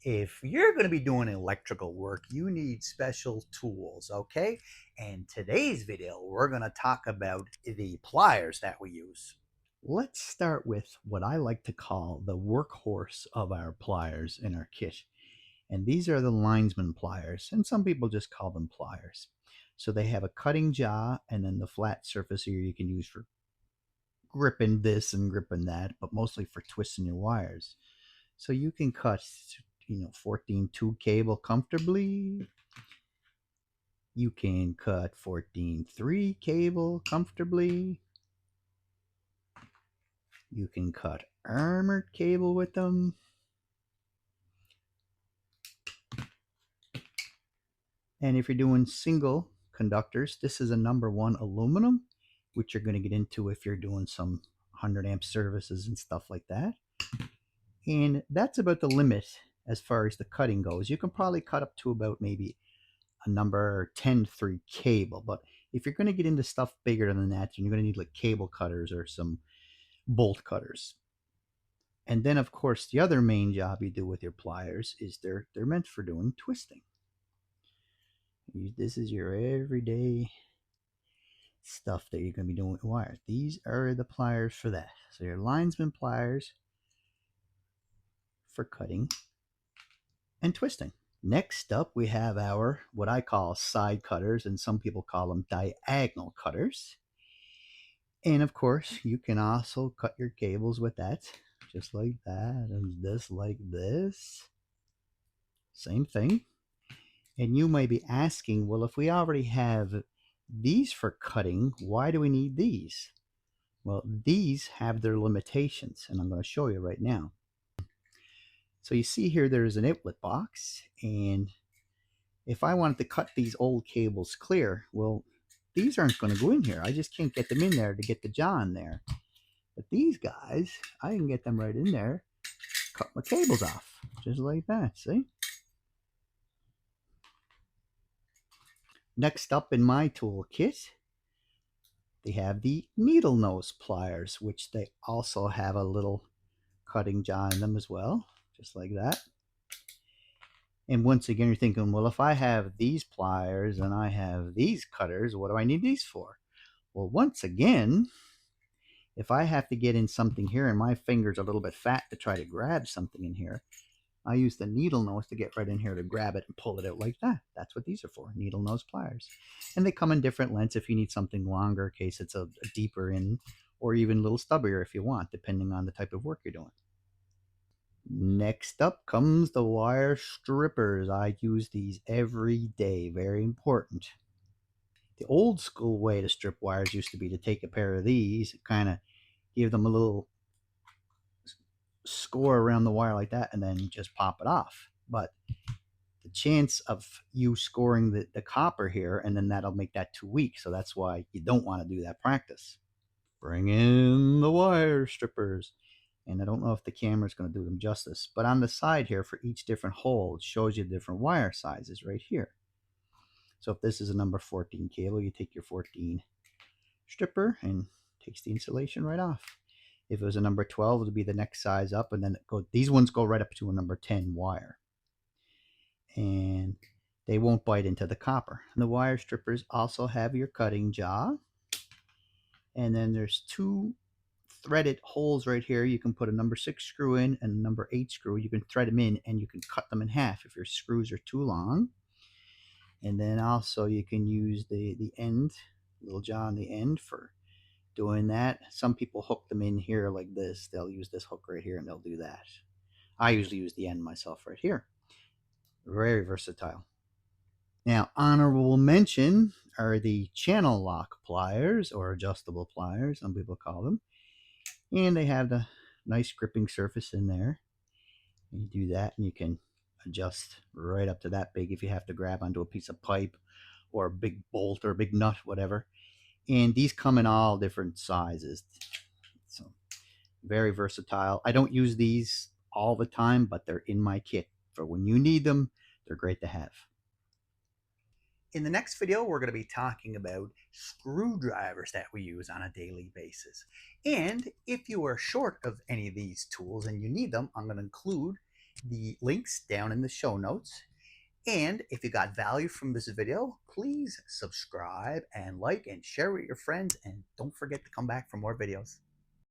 If you're going to be doing electrical work, you need special tools, okay? And today's video, we're going to talk about the pliers that we use. Let's start with what I like to call the workhorse of our pliers in our kit. And these are the linesman pliers, and some people just call them pliers. So they have a cutting jaw and then the flat surface here you can use for gripping this and gripping that, but mostly for twisting your wires. So you can cut 14-2 cable comfortably. You can cut 14-3 cable comfortably. You can cut armored cable with them. And if you're doing single conductors, this is a #1 aluminum, which you're going to get into if you're doing some 100 amp services and stuff like that. And that's about the limit as far as the cutting goes. You can probably cut up to about maybe a number 10-3 cable, but if you're going to get into stuff bigger than that, you're going to need like cable cutters or some bolt cutters. And then of course the other main job you do with your pliers is they're meant for doing twisting. This is your everyday stuff that you're going to be doing with wires. These are the pliers for that. So your linesman pliers for cutting and twisting. Next up, we have our what I call side cutters, and some people call them diagonal cutters. And of course, you can also cut your cables with that, just like that, and this like this. Same thing. And you may be asking, well, if we already have these for cutting, why do we need these? Well, these have their limitations, and I'm going to show you right now. So you see here there's an outlet box, and if I wanted to cut these old cables clear, well, these aren't going to go in here. I just can't get them in there to get the jaw in there. But these guys, I can get them right in there, cut my cables off, just like that, see? Next up in my toolkit, they have the needle nose pliers, which they also have a little cutting jaw in them as well, just like that. And once again, you're thinking, well, if I have these pliers and I have these cutters, what do I need these for? Well, once again, if I have to get in something here and my finger's a little bit fat to try to grab something in here, I use the needle nose to get right in here to grab it and pull it out like that. That's what these are for, needle nose pliers. And they come in different lengths if you need something longer in case it's a deeper in, or even a little stubbier if you want, depending on the type of work you're doing. Next up comes the wire strippers. I use these every day, very important. The old school way to strip wires used to be to take a pair of these, kind of give them a little score around the wire like that, and then just pop it off. But the chance of you scoring the copper here, and then that'll make that too weak. So that's why you don't want to do that practice. Bring in the wire strippers. And I don't know if the camera is going to do them justice, but on the side here for each different hole, it shows you the different wire sizes right here. So if this is a number 14 cable, you take your 14 stripper and takes the insulation right off. If it was a number 12, it would be the next size up, and then these ones go right up to a number 10 wire. And they won't bite into the copper. And the wire strippers also have your cutting jaw. And then there's two threaded holes right here. You can put a number 6 screw in and a number 8 screw. You can thread them in and you can cut them in half if your screws are too long. And then also you can use the end, little jaw on the end for doing that. Some people hook them in here like this. They'll use this hook right here and they'll do that. I usually use the end myself right here. Very versatile. Now, honorable mention are the channel lock pliers, or adjustable pliers, some people call them. And they have the nice gripping surface in there. And you do that and you can adjust right up to that big if you have to grab onto a piece of pipe or a big bolt or a big nut, whatever. And these come in all different sizes. So very versatile. I don't use these all the time, but they're in my kit for when you need them. They're great to have. In the next video, we're going to be talking about screwdrivers that we use on a daily basis. And if you are short of any of these tools and you need them, I'm going to include the links down in the show notes. And if you got value from this video, please subscribe and like and share with your friends. And don't forget to come back for more videos.